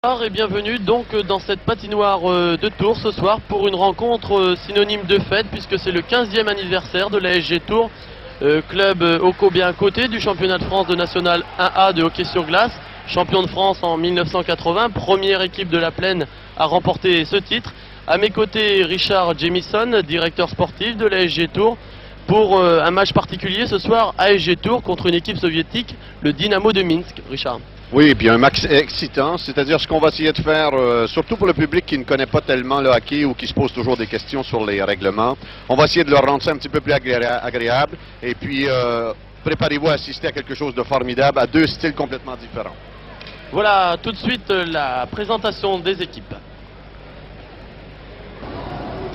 Et bienvenue donc dans cette patinoire de Tours ce soir pour une rencontre synonyme de fête puisque c'est le 15e anniversaire de l'ASG Tours, club ô combien côté du championnat de France de National 1A de hockey sur glace, champion de France en 1980, première équipe de la Plaine à remporter ce titre. À mes côtés, Richard Jamison, directeur sportif de l'ASG Tours, pour un match particulier ce soir, ASG Tours contre une équipe soviétique, le Dynamo de Minsk. Richard. Oui, puis un match excitant, c'est-à-dire ce qu'on va essayer de faire, surtout pour le public qui ne connaît pas tellement le hockey ou qui se pose toujours des questions sur les règlements, on va essayer de leur rendre ça un petit peu plus agréable et puis préparez-vous à assister à quelque chose de formidable, à deux styles complètement différents. Voilà tout de suite la présentation des équipes.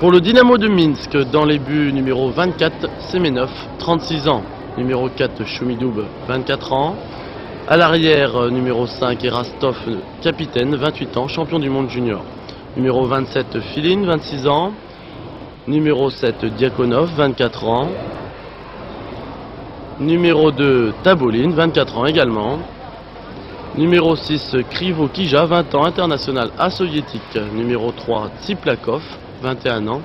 Pour le Dynamo de Minsk, dans les buts numéro 24, Semenov, 36 ans, numéro 4, Shumidoub, 24 ans. À l'arrière, numéro 5, Erastov, capitaine, 28 ans, champion du monde junior. Numéro 27, Filin, 26 ans. Numéro 7, Diakonov, 24 ans. Numéro 2, Tabolin, 24 ans également. Numéro 6, Krivo Kija, 20 ans, international A soviétique. Numéro 3, Tsiplakov, 21 ans.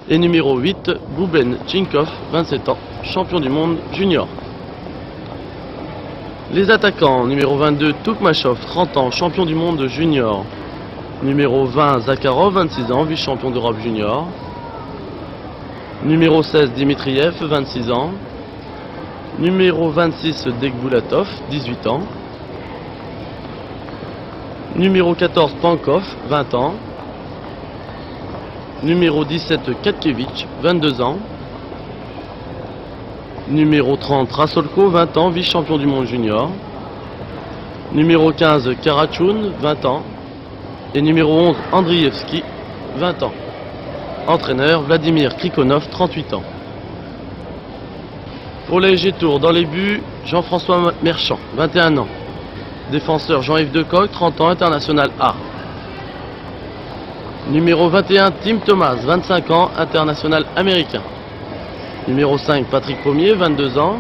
Et numéro 8, Bouben Chinkov, 27 ans, champion du monde junior. Les attaquants, numéro 22, Toukmachov, 30 ans, champion du monde junior. Numéro 20, Zakharov, 26 ans, vice-champion d'Europe junior. Numéro 16, Dimitriev, 26 ans. Numéro 26, Dekbulatov, 18 ans. Numéro 14, Pankov, 20 ans. Numéro 17, Katkevich, 22 ans. Numéro 30, Rasolko, 20 ans, vice-champion du monde junior. Numéro 15, Karachoun, 20 ans. Et numéro 11, Andrievski, 20 ans. Entraîneur, Vladimir Krikonov, 38 ans. Pour l'ASG Tours, dans les buts, Jean-François Merchant, 21 ans. Défenseur, Jean-Yves Decoq, 30 ans, international A. Numéro 21, Tim Thomas, 25 ans, international américain. Numéro 5, Patrick Pommier, 22 ans.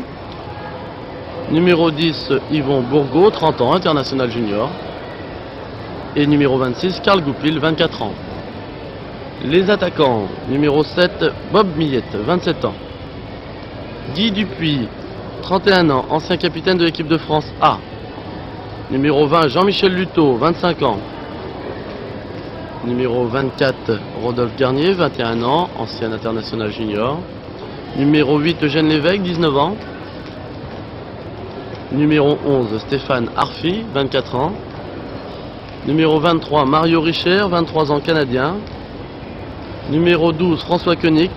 Numéro 10, Yvon Bourgault, 30 ans, international junior. Et numéro 26, Karl Goupil, 24 ans. Les attaquants, numéro 7, Bob Millette, 27 ans. Guy Dupuis, 31 ans, ancien capitaine de l'équipe de France A. Numéro 20, Jean-Michel Luto, 25 ans. Numéro 24, Rodolphe Garnier, 21 ans, ancien international junior. Numéro 8, Eugène Lévesque, 19 ans. Numéro 11, Stéphane Arfi, 24 ans. Numéro 23, Mario Richer, 23 ans, canadien. Numéro 12, François Koenig,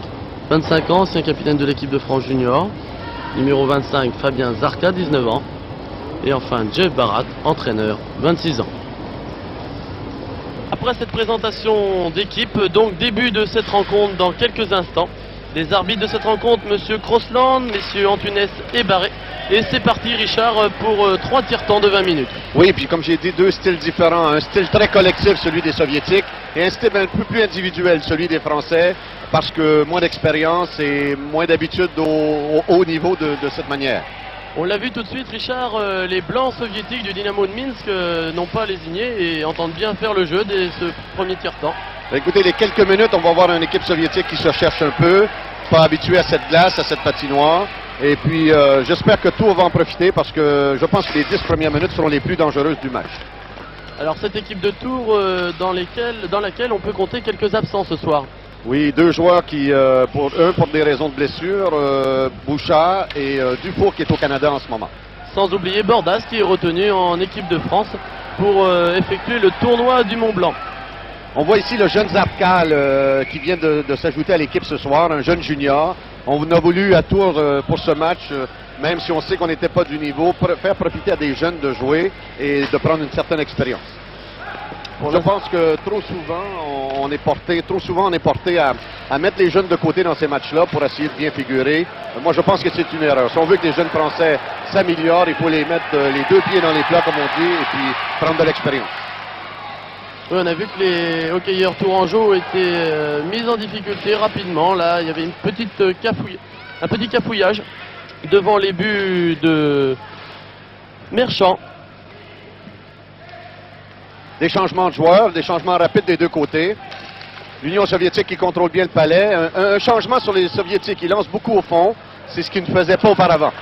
25 ans, ancien capitaine de l'équipe de France junior. Numéro 25, Fabien Zarka, 19 ans. Et enfin, Jeff Barat, entraîneur, 26 ans. Après cette présentation d'équipe, donc début de cette rencontre dans quelques instants. Les arbitres de cette rencontre, Monsieur Crossland, Messieurs Antunes et Barré. Et c'est parti, Richard, pour 3 tiers-temps de 20 minutes. Oui, puis comme j'ai dit, deux styles différents. Un style très collectif, celui des Soviétiques, et un style un peu plus individuel, celui des Français, parce que moins d'expérience et moins d'habitude au haut niveau de cette manière. On l'a vu tout de suite, Richard, les Blancs soviétiques du Dynamo de Minsk n'ont pas lésigné et entendent bien faire le jeu dès ce premier tiers-temps. Écoutez, les quelques minutes, on va voir une équipe soviétique qui se cherche un peu, pas habituée à cette glace, à cette patinoire. Et puis, j'espère que Tours va en profiter parce que je pense que les 10 premières minutes seront les plus dangereuses du match. Alors, cette équipe de Tours dans laquelle on peut compter quelques absents ce soir. Oui, deux joueurs qui, pour des raisons de blessure, Bouchard et Dufour qui est au Canada en ce moment. Sans oublier Bordas qui est retenu en équipe de France pour effectuer le tournoi du Mont Blanc. On voit ici le jeune Zarkal qui vient de s'ajouter à l'équipe ce soir, un jeune junior. On a voulu à Tours pour ce match, même si on sait qu'on n'était pas du niveau, faire profiter à des jeunes de jouer et de prendre une certaine expérience. Je pense que trop souvent on est porté à mettre les jeunes de côté dans ces matchs-là pour essayer de bien figurer. Moi, je pense que c'est une erreur. Si on veut que les jeunes Français s'améliorent, il faut les mettre les deux pieds dans les plats, comme on dit, et puis prendre de l'expérience. Oui, on a vu que les hockeyeurs tourangeaux étaient mis en difficulté rapidement. Là, il y avait un petit cafouillage devant les buts de Merchant. Des changements de joueurs, des changements rapides des deux côtés. L'Union soviétique qui contrôle bien le palais. Un changement sur les soviétiques. Ils lancent beaucoup au fond. C'est ce qu'ils ne faisaient pas auparavant.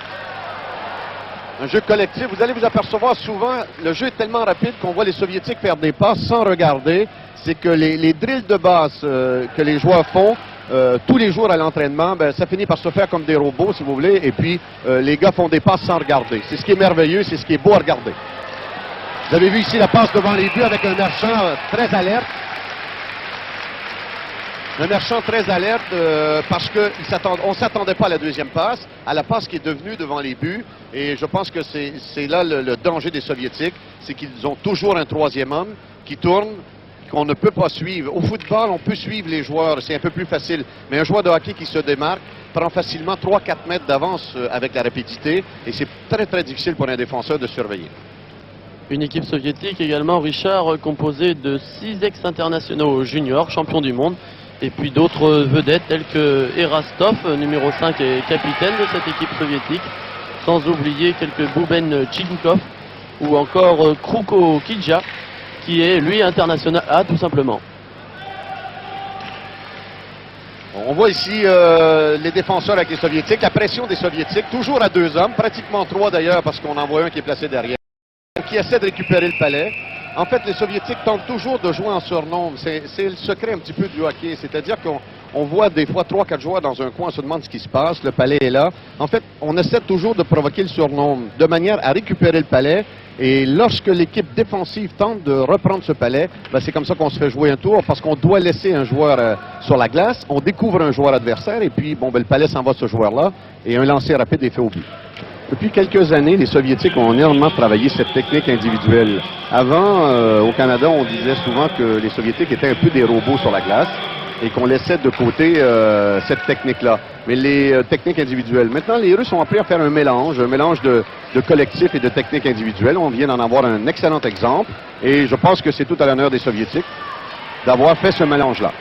Un jeu collectif. Vous allez vous apercevoir souvent, le jeu est tellement rapide qu'on voit les soviétiques faire des passes sans regarder. C'est que les drills de base que les joueurs font tous les jours à l'entraînement, ben, ça finit par se faire comme des robots, si vous voulez. Et puis, les gars font des passes sans regarder. C'est ce qui est merveilleux, c'est ce qui est beau à regarder. Vous avez vu ici la passe devant les buts avec un Marchand très alerte. Un Marchand très alerte parce qu'on ne s'attendait pas à la deuxième passe, à la passe qui est devenue devant les buts. Et je pense que c'est là le danger des Soviétiques, c'est qu'ils ont toujours un troisième homme qui tourne, qu'on ne peut pas suivre. Au football, on peut suivre les joueurs, c'est un peu plus facile. Mais un joueur de hockey qui se démarque prend facilement 3-4 mètres d'avance avec la rapidité. Et c'est très, très difficile pour un défenseur de surveiller. Une équipe soviétique également, Richard, composée de 6 ex-internationaux juniors, champions du monde, et puis d'autres vedettes telles que Erastov, numéro 5 et capitaine de cette équipe soviétique, sans oublier quelques Bouben Tchinkov ou encore Kruko Kidja, qui est lui international A tout simplement. On voit ici les défenseurs avec les Soviétiques, la pression des Soviétiques, toujours à 2 hommes, pratiquement 3 d'ailleurs parce qu'on en voit un qui est placé derrière, qui essaie de récupérer le palais. En fait, les Soviétiques tentent toujours de jouer en surnombre. C'est le secret un petit peu du hockey. C'est-à-dire qu'on voit des fois 3-4 joueurs dans un coin, on se demande ce qui se passe, le palais est là. En fait, on essaie toujours de provoquer le surnombre, de manière à récupérer le palais. Et lorsque l'équipe défensive tente de reprendre ce palais, ben c'est comme ça qu'on se fait jouer un tour, parce qu'on doit laisser un joueur sur la glace, on découvre un joueur adversaire, et puis bon, ben, le palais s'en va ce joueur-là, et un lancer rapide est fait au but. Depuis quelques années, les Soviétiques ont énormément travaillé cette technique individuelle. Avant, au Canada, on disait souvent que les Soviétiques étaient un peu des robots sur la glace et qu'on laissait de côté cette technique-là. Mais les techniques individuelles. Maintenant, les Russes ont appris à faire un mélange de collectif et de techniques individuelles. On vient d'en avoir un excellent exemple et je pense que c'est tout à l'honneur des Soviétiques d'avoir fait ce mélange-là.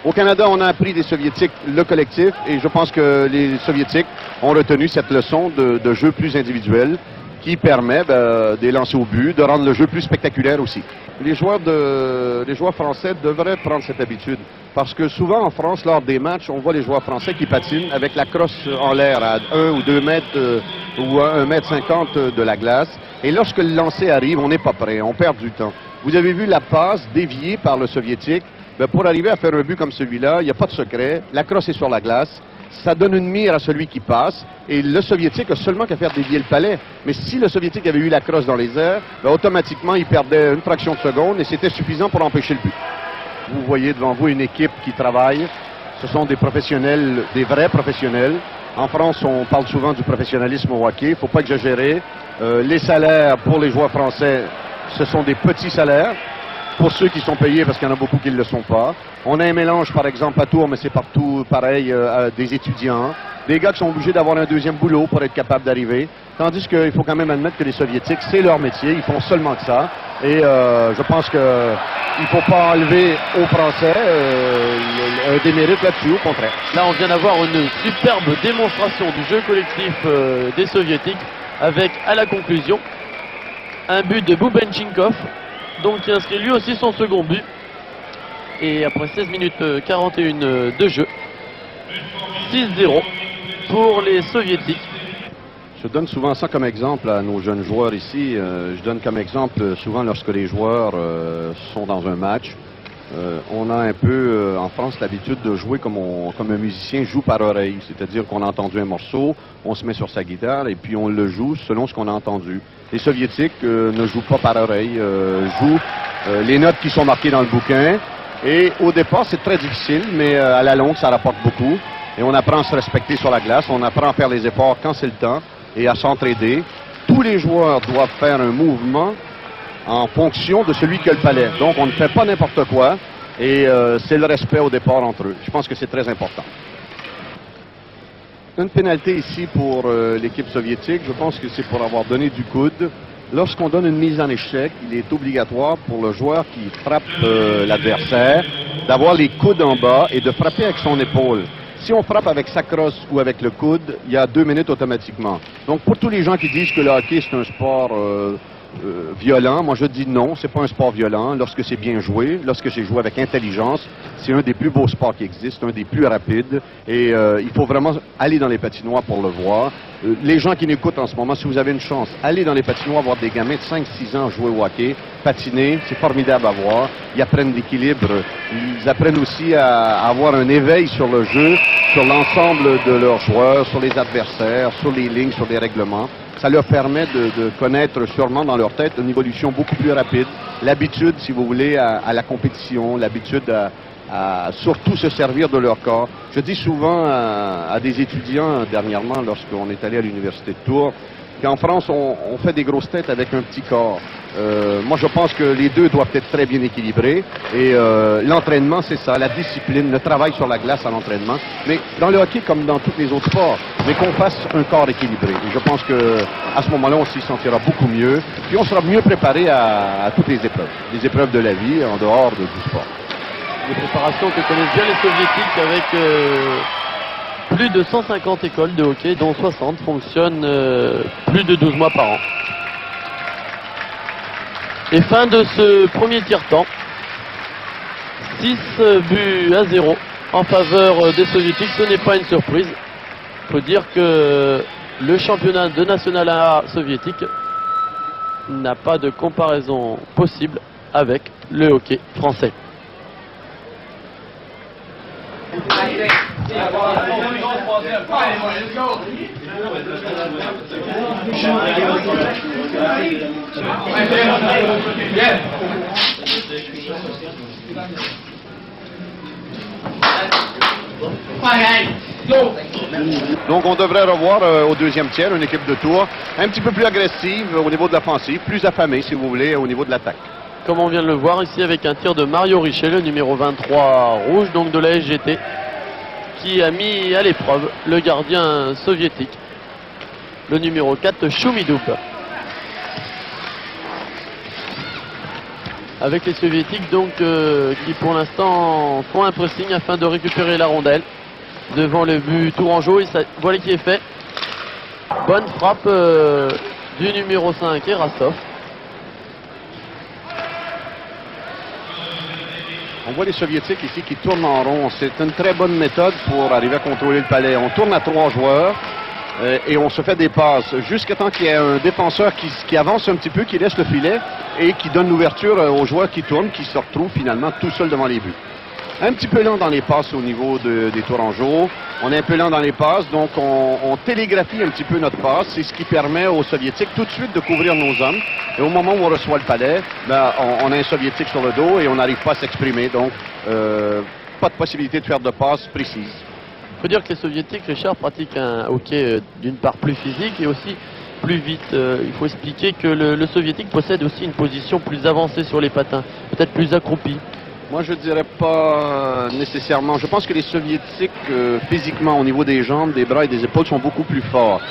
Au Canada, on a appris des Soviétiques le collectif et je pense que les Soviétiques ont retenu cette leçon de jeu plus individuel qui permet des lancers au but, de rendre le jeu plus spectaculaire aussi. Les joueurs français devraient prendre cette habitude parce que souvent en France, lors des matchs, on voit les joueurs français qui patinent avec la crosse en l'air à 1 ou 2 mètres ou à 1,50 m de la glace. Et lorsque le lancer arrive, on n'est pas prêt, on perd du temps. Vous avez vu la passe déviée par le Soviétique. Ben pour arriver à faire un but comme celui-là, il n'y a pas de secret. La crosse est sur la glace. Ça donne une mire à celui qui passe. Et le Soviétique a seulement qu'à faire dévier le palais. Mais si le Soviétique avait eu la crosse dans les airs, ben automatiquement, il perdait une fraction de seconde et c'était suffisant pour empêcher le but. Vous voyez devant vous une équipe qui travaille. Ce sont des professionnels, des vrais professionnels. En France, on parle souvent du professionnalisme au hockey. Il ne faut pas exagérer. Les salaires pour les joueurs français, ce sont des petits salaires. Pour ceux qui sont payés, parce qu'il y en a beaucoup qui ne le sont pas. On a un mélange, par exemple, à Tours, mais c'est partout pareil, des étudiants, des gars qui sont obligés d'avoir un deuxième boulot pour être capables d'arriver. Tandis qu'il faut quand même admettre que les Soviétiques, c'est leur métier, ils font seulement que ça. Et je pense qu'il ne faut pas enlever aux Français un démérite là-dessus, au contraire. Là, on vient d'avoir une superbe démonstration du jeu collectif des Soviétiques, avec, à la conclusion, un but de Boubenchinkov, donc qui inscrit lui aussi son second but. Et après 16 minutes 41 de jeu, 6-0 pour les Soviétiques. Je donne souvent ça comme exemple à nos jeunes joueurs ici. Je donne comme exemple souvent lorsque les joueurs sont dans un match. On a un peu en France l'habitude de jouer comme un musicien joue par oreille. C'est-à-dire qu'on a entendu un morceau, on se met sur sa guitare et puis on le joue selon ce qu'on a entendu. Les Soviétiques ne jouent pas par oreille, jouent les notes qui sont marquées dans le bouquin. Et au départ, c'est très difficile, mais à la longue, ça rapporte beaucoup. Et on apprend à se respecter sur la glace, on apprend à faire les efforts quand c'est le temps et à s'entraider. Tous les joueurs doivent faire un mouvement en fonction de celui qui a le palais. Donc, on ne fait pas n'importe quoi et c'est le respect au départ entre eux. Je pense que c'est très important. Une pénalité ici pour l'équipe soviétique, je pense que c'est pour avoir donné du coude. Lorsqu'on donne une mise en échec, il est obligatoire pour le joueur qui frappe l'adversaire d'avoir les coudes en bas et de frapper avec son épaule. Si on frappe avec sa crosse ou avec le coude, il y a 2 minutes automatiquement. Donc pour tous les gens qui disent que le hockey c'est un sport violent. Moi, je dis non, c'est pas un sport violent. Lorsque c'est bien joué, lorsque c'est joué avec intelligence, c'est un des plus beaux sports qui existent, un des plus rapides. Et il faut vraiment aller dans les patinoires pour le voir. Les gens qui nous écoutent en ce moment, si vous avez une chance, allez dans les patinoires voir des gamins de 5-6 ans jouer au hockey, patiner, c'est formidable à voir. Ils apprennent l'équilibre. Ils apprennent aussi à avoir un éveil sur le jeu, sur l'ensemble de leurs joueurs, sur les adversaires, sur les lignes, sur les règlements. Ça leur permet de connaître sûrement dans leur tête une évolution beaucoup plus rapide, l'habitude, si vous voulez, à la compétition, l'habitude à surtout se servir de leur corps. Je dis souvent à des étudiants dernièrement, lorsqu'on est allé à l'Université de Tours, qu'en France, on fait des grosses têtes avec un petit corps. Moi, je pense que les deux doivent être très bien équilibrés. Et l'entraînement, c'est ça, la discipline, le travail sur la glace à l'entraînement. Mais dans le hockey, comme dans tous les autres sports, mais qu'on fasse un corps équilibré. Et je pense qu'à ce moment-là, on s'y sentira beaucoup mieux. Puis on sera mieux préparé à toutes les épreuves de la vie, en dehors du sport. Des préparations que connaissent bien les Soviétiques avec plus de 150 écoles de hockey, dont 60 fonctionnent plus de 12 mois par an. Et fin de ce premier tiers-temps. 6 buts à 0 en faveur des Soviétiques. Ce n'est pas une surprise. Il faut dire que le championnat de National A soviétique n'a pas de comparaison possible avec le hockey français. Donc on devrait revoir au deuxième tiers une équipe de Tours un petit peu plus agressive au niveau de l'offensive, plus affamée si vous voulez au niveau de l'attaque. Comme on vient de le voir ici avec un tir de Mario Richet, le numéro 23 rouge, donc de la SGT, qui a mis à l'épreuve le gardien soviétique, le numéro 4 Shumidub. Avec les Soviétiques donc qui pour l'instant font un pressing afin de récupérer la rondelle devant le but tourangeau. Et ça, voilà qui est fait. Bonne frappe du numéro 5 Erasov. On voit les Soviétiques ici qui tournent en rond. C'est une très bonne méthode pour arriver à contrôler le palais. On tourne à 3 joueurs et on se fait des passes jusqu'à temps qu'il y ait un défenseur qui avance un petit peu, qui laisse le filet et qui donne l'ouverture aux joueurs qui tournent, qui se retrouvent finalement tout seuls devant les buts. Un petit peu lent dans les passes au niveau des tourangeaux. On est un peu lent dans les passes, donc on télégraphie un petit peu notre passe. C'est ce qui permet aux Soviétiques tout de suite de couvrir nos hommes. Et au moment où on reçoit le palais, ben, on a un Soviétique sur le dos et on n'arrive pas à s'exprimer. Donc, pas de possibilité de faire de passes précises. Il faut dire que les Soviétiques, Richard, pratiquent un hockey d'une part plus physique et aussi plus vite. Il faut expliquer que le Soviétique possède aussi une position plus avancée sur les patins, peut-être plus accroupie. Moi, je dirais pas nécessairement. Je pense que les Soviétiques, physiquement, au niveau des jambes, des bras et des épaules, sont beaucoup plus forts.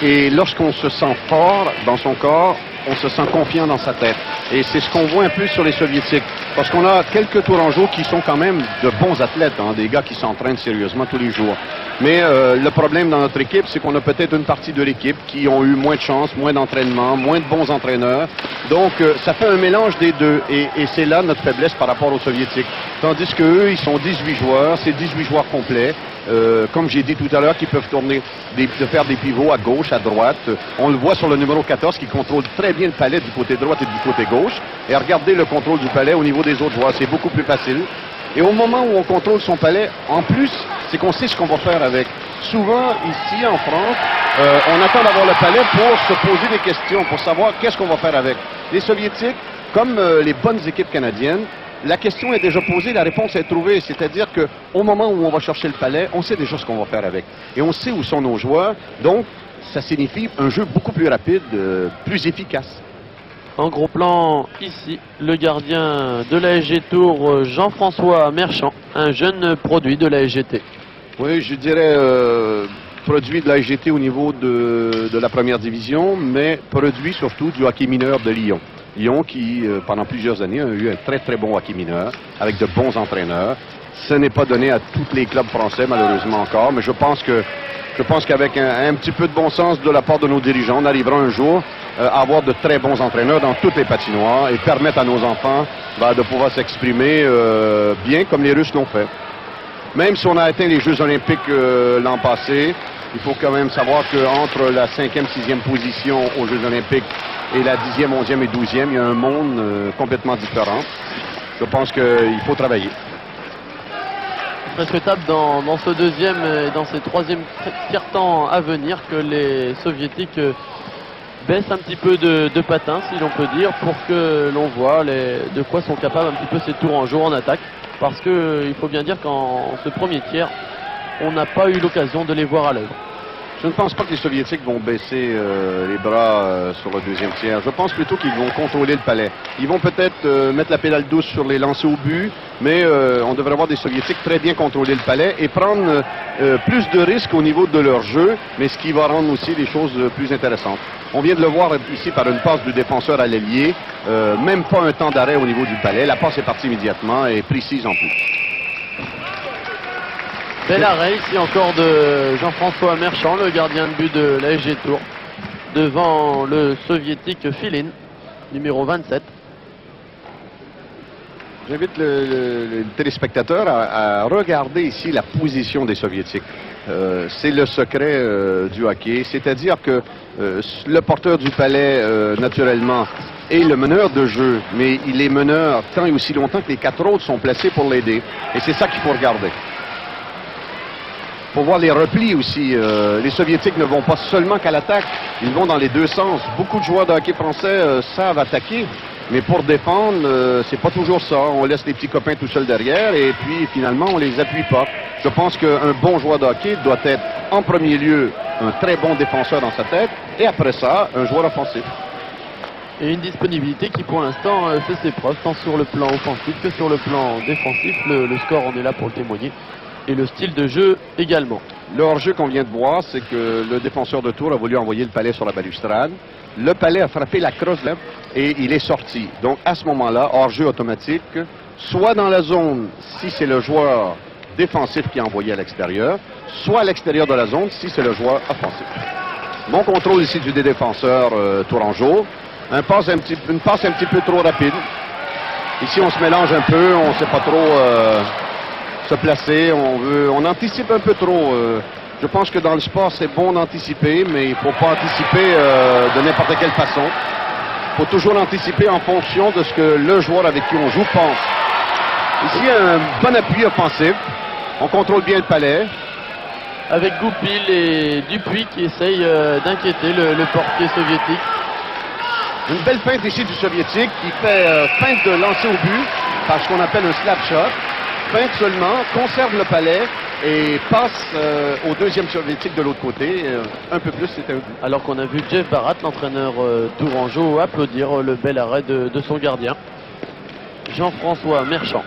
Et lorsqu'on se sent fort dans son corps, on se sent confiant dans sa tête. Et c'est ce qu'on voit un peu sur les Soviétiques. Parce qu'on a quelques tourangeaux qui sont quand même de bons athlètes, hein, des gars qui s'entraînent sérieusement tous les jours. Mais le problème dans notre équipe, c'est qu'on a peut-être une partie de l'équipe qui ont eu moins de chance, moins d'entraînement, moins de bons entraîneurs. Donc, ça fait un mélange des deux. Et c'est là notre faiblesse par rapport aux Soviétiques. Tandis qu'eux, ils sont 18 joueurs, c'est 18 joueurs complets. Comme j'ai dit tout à l'heure, qui peuvent tourner, de faire des pivots à gauche, à droite. On le voit sur le numéro 14 qui contrôle très bien le palais du côté droit et du côté gauche. Et regardez le contrôle du palais au niveau des autres joueurs, c'est beaucoup plus facile. Et au moment où on contrôle son palais, en plus, c'est qu'on sait ce qu'on va faire avec. Souvent, ici, en France, on attend d'avoir le palais pour se poser des questions, pour savoir qu'est-ce qu'on va faire avec. Les Soviétiques, comme les bonnes équipes canadiennes, la question est déjà posée, la réponse est trouvée. C'est-à-dire qu'au moment où on va chercher le palais, on sait déjà ce qu'on va faire avec. Et on sait où sont nos joueurs. Donc, ça signifie un jeu beaucoup plus rapide, plus efficace. En gros plan, ici, le gardien de la SG Tours, Jean-François Merchant, un jeune produit de la SGT. Oui, je dirais produit de la SGT au niveau de la première division, mais produit surtout du hockey mineur de Lyon. Lyon qui, pendant plusieurs années, a eu un très très bon hockey mineur, avec de bons entraîneurs. Ce n'est pas donné à tous les clubs français, malheureusement encore, mais je pense que Je pense qu'avec un petit peu de bon sens de la part de nos dirigeants, on arrivera un jour à avoir de très bons entraîneurs dans toutes les patinoires et permettre à nos enfants de pouvoir s'exprimer bien comme les Russes l'ont fait. Même si on a atteint les Jeux olympiques l'an passé, il faut quand même savoir qu'entre la 5e, 6e position aux Jeux olympiques et la 10e, 11e et 12e, il y a un monde complètement différent. Je pense qu'il faut travailler. Il serait souhaitable dans ce deuxième et dans ces troisième tiers-temps à venir que les Soviétiques baissent un petit peu de patins, si l'on peut dire, pour que l'on voit de quoi sont capables un petit peu ces Tourangeaux en attaque. Parce qu'il faut bien dire qu'en ce premier tiers, on n'a pas eu l'occasion de les voir à l'œuvre. Je ne pense pas que les Soviétiques vont baisser les bras sur le deuxième tiers. Je pense plutôt qu'ils vont contrôler le palais. Ils vont peut-être mettre la pédale douce sur les lancers au but, mais on devrait avoir des Soviétiques très bien contrôler le palais et prendre plus de risques au niveau de leur jeu, mais ce qui va rendre aussi les choses plus intéressantes. On vient de le voir ici par une passe du défenseur à l'ailier, même pas un temps d'arrêt au niveau du palais. La passe est partie immédiatement et précise en plus. Bel arrêt ici encore de Jean-François Merchant, le gardien de but de l'ASG Tours, devant le soviétique Filin, numéro 27. J'invite le téléspectateur à regarder ici la position des Soviétiques. C'est le secret du hockey, c'est-à-dire que le porteur du palais, naturellement, est le meneur de jeu, mais il est meneur tant et aussi longtemps que les 4 autres sont placés pour l'aider. Et c'est ça qu'il faut regarder. Pour voir les replis aussi. Les Soviétiques ne vont pas seulement qu'à l'attaque, ils vont dans les deux sens. Beaucoup de joueurs de hockey français savent attaquer, mais pour défendre, c'est pas toujours ça. On laisse les petits copains tout seuls derrière et puis finalement on les appuie pas. Je pense qu'un bon joueur de hockey doit être en premier lieu un très bon défenseur dans sa tête et après ça, un joueur offensif. Et une disponibilité qui pour l'instant fait ses preuves, tant sur le plan offensif que sur le plan défensif. Le score en est là pour le témoigner. Et le style de jeu également. Le hors-jeu qu'on vient de voir, c'est que le défenseur de Tours a voulu envoyer le palais sur la balustrade. Le palais a frappé la crosse et il est sorti. Donc à ce moment-là, hors-jeu automatique, soit dans la zone si c'est le joueur défensif qui est envoyé à l'extérieur, soit à l'extérieur de la zone si c'est le joueur offensif. Bon contrôle ici du défenseur tourangeau. Une passe un petit peu trop rapide. Ici on se mélange un peu, on ne sait pas trop se placer, on anticipe un peu trop. Je pense que dans le sport, c'est bon d'anticiper, mais il ne faut pas anticiper de n'importe quelle façon. Il faut toujours anticiper en fonction de ce que le joueur avec qui on joue pense. Ici, un bon appui offensif. On contrôle bien le palais. Avec Goupil et Dupuis qui essayent d'inquiéter le portier soviétique. Une belle feinte ici du soviétique qui fait feinte de lancer au but par ce qu'on appelle un slap shot. Feinte seulement, conserve le palais et passe au deuxième soviétique de l'autre côté. Un peu plus, c'était un but. Alors qu'on a vu Jeff Barat, l'entraîneur tourangeau, applaudir le bel arrêt de son gardien, Jean-François Merchant.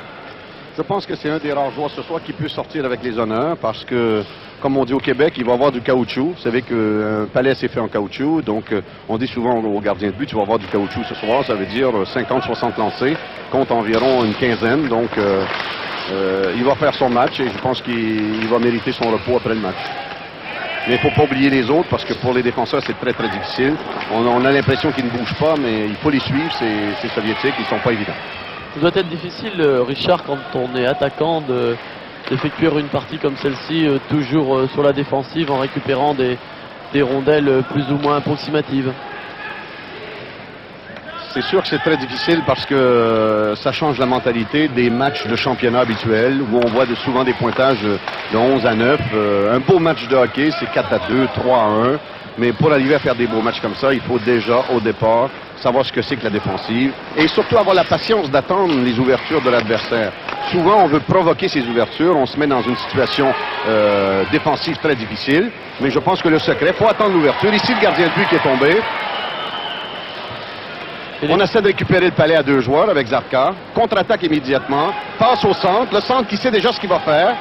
Je pense que c'est un des rares joueurs ce soir qui peut sortir avec les honneurs parce que, comme on dit au Québec, il va avoir du caoutchouc. Vous savez qu'un palais c'est fait en caoutchouc, donc on dit souvent aux gardiens de but, tu vas avoir du caoutchouc ce soir, ça veut dire 50-60 lancés, compte environ une quinzaine, donc il va faire son match et je pense qu'il va mériter son repos après le match. Mais il ne faut pas oublier les autres parce que pour les défenseurs, c'est très très difficile. On a l'impression qu'ils ne bougent pas, mais il faut les suivre, ces soviétiques, ils ne sont pas évidents. Ça doit être difficile, Richard, quand on est attaquant, d'effectuer une partie comme celle-ci, toujours sur la défensive, en récupérant des rondelles plus ou moins approximatives. C'est sûr que c'est très difficile parce que ça change la mentalité des matchs de championnat habituels où on voit souvent des pointages de 11 à 9. Un beau match de hockey, c'est 4 à 2, 3 à 1. Mais pour arriver à faire des beaux matchs comme ça, il faut déjà, au départ, savoir ce que c'est que la défensive et surtout avoir la patience d'attendre les ouvertures de l'adversaire. Souvent, on veut provoquer ces ouvertures, on se met dans une situation défensive très difficile, mais je pense que le secret, il faut attendre l'ouverture. Ici, le gardien de but qui est tombé. On essaie de récupérer le palais à 2 joueurs avec Zarka. Contre-attaque immédiatement. Passe au centre. Le centre qui sait déjà ce qu'il va faire.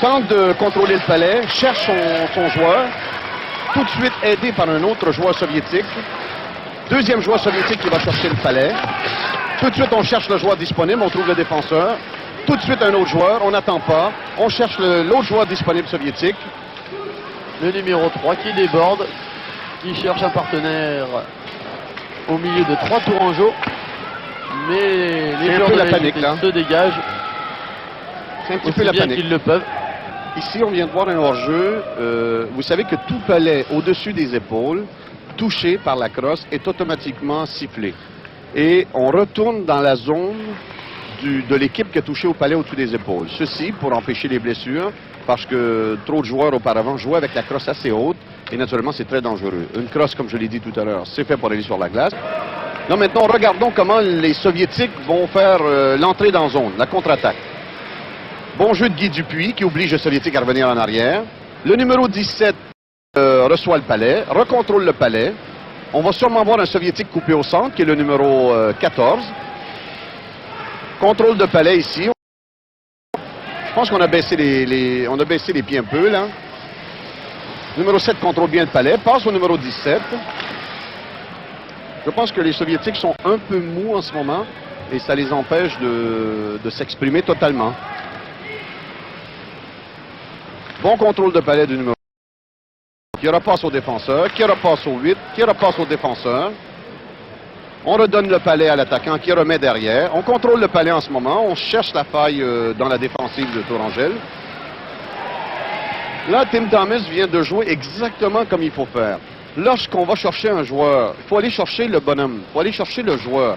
Tente de contrôler le palais. Cherche son joueur. Tout de suite aidé par un autre joueur soviétique. Deuxième joueur soviétique qui va chercher le palais. Tout de suite, on cherche le joueur disponible. On trouve le défenseur. Tout de suite, un autre joueur. On n'attend pas. On cherche l'autre joueur disponible soviétique. Le numéro 3 qui déborde, qui cherche un partenaire au milieu de 3 Tourangeaux. Mais les joueurs de la panique se dégagent. C'est un petit peu la panique. Qu'ils le peuvent. Ici, on vient de voir un hors-jeu. Vous savez que tout palais au-dessus des épaules, touché par la crosse, est automatiquement sifflé. Et on retourne dans la zone de l'équipe qui a touché au palais au-dessus des épaules. Ceci pour empêcher les blessures, parce que trop de joueurs auparavant jouaient avec la crosse assez haute, et naturellement, c'est très dangereux. Une crosse, comme je l'ai dit tout à l'heure, c'est fait pour aller sur la glace. Là, maintenant, regardons comment les Soviétiques vont faire l'entrée dans zone, la contre-attaque. Bon jeu de Guy Dupuis qui oblige les Soviétiques à revenir en arrière. Le numéro 17 reçoit le palais, recontrôle le palais. On va sûrement voir un Soviétique coupé au centre, qui est le numéro 14. Contrôle de palais ici. Je pense qu'on a baissé on a baissé les pieds un peu, là. Numéro 7 contrôle bien le palais, passe au numéro 17. Je pense que les Soviétiques sont un peu mous en ce moment et ça les empêche de s'exprimer totalement. Bon contrôle de palais du numéro 1, qui repasse au défenseur, qui repasse au 8, qui repasse au défenseur. On redonne le palais à l'attaquant qui remet derrière. On contrôle le palais en ce moment. On cherche la faille dans la défensive de Tourangelle. Là, Tim Thomas vient de jouer exactement comme il faut faire. Lorsqu'on va chercher un joueur, il faut aller chercher le bonhomme, il faut aller chercher le joueur.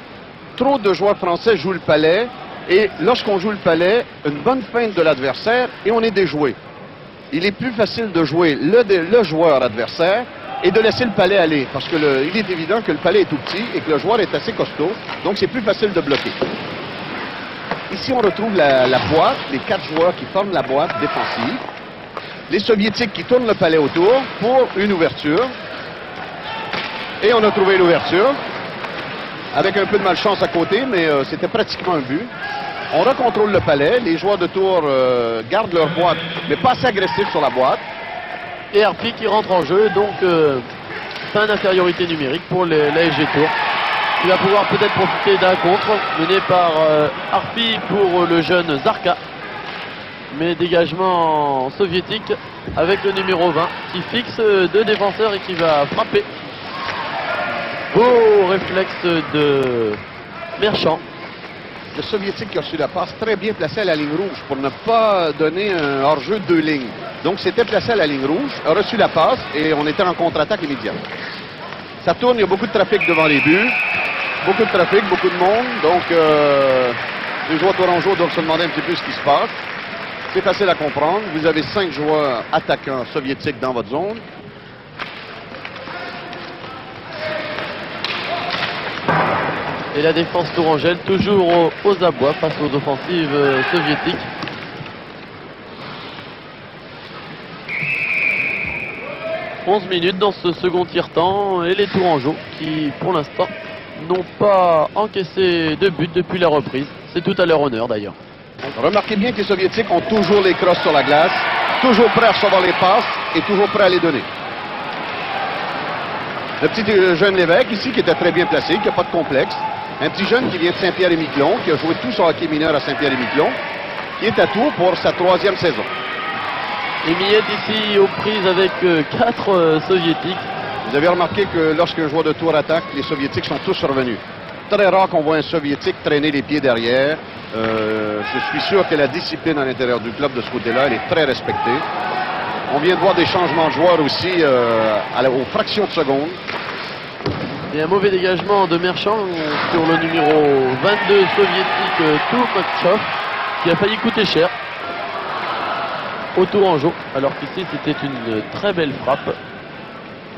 Trop de joueurs français jouent le palais, et lorsqu'on joue le palais, une bonne feinte de l'adversaire, et on est déjoué. Il est plus facile de jouer le joueur adversaire et de laisser le palais aller, parce que il est évident que le palais est tout petit et que le joueur est assez costaud, donc c'est plus facile de bloquer. Ici, on retrouve la boîte, les 4 joueurs qui forment la boîte défensive. Les Soviétiques qui tournent le palais autour pour une ouverture. Et on a trouvé l'ouverture, avec un peu de malchance à côté, mais c'était pratiquement un but. On recontrôle le palais, les joueurs de tour gardent leur boîte, mais pas assez agressifs sur la boîte. Et Harpy qui rentre en jeu, donc fin d'infériorité numérique pour l'ASG Tours. Il va pouvoir peut-être profiter d'un contre, mené par Harpy pour le jeune Zarka. Mais dégagement soviétique avec le numéro 20 qui fixe 2 défenseurs et qui va frapper. Beau réflexe de Merchant. Le Soviétique qui a reçu la passe très bien placée à la ligne rouge pour ne pas donner un hors-jeu de 2 lignes. Donc c'était placé à la ligne rouge, a reçu la passe et on était en contre-attaque immédiate. Ça tourne, il y a beaucoup de trafic devant les buts. Beaucoup de trafic, beaucoup de monde. Donc les joueurs tourangeaux doivent se demander un petit peu ce qui se passe. C'est facile à comprendre. Vous avez 5 joueurs attaquants soviétiques dans votre zone. Et la défense tourangelle toujours aux abois face aux offensives soviétiques. « 11 minutes dans ce second tiers-temps et les Tourangeaux qui, pour l'instant, n'ont pas encaissé de but depuis la reprise. C'est tout à leur honneur d'ailleurs. Remarquez bien que les Soviétiques ont toujours les crosses sur la glace, toujours prêts à recevoir les passes et toujours prêts à les donner. Le petit jeune Lévesque ici qui était très bien placé, qui n'a pas de complexe. Un petit jeune qui vient de Saint-Pierre-et-Miquelon, qui a joué tout son hockey mineur à Saint-Pierre-et-Miquelon, qui est à Tours pour sa 3e saison. Et Millette ici aux prises avec 4 soviétiques. Vous avez remarqué que lorsqu'un joueur de Tours attaque, les soviétiques sont tous revenus. Très rare qu'on voit un soviétique traîner les pieds derrière. Je suis sûr que la discipline à l'intérieur du club de ce côté-là, elle est très respectée. On vient de voir des changements de joueurs aussi aux fractions de seconde. Et un mauvais dégagement de Merchant sur le numéro 22 soviétique Tourmakchov qui a failli coûter cher au Tourangeau, alors qu'ici c'était une très belle frappe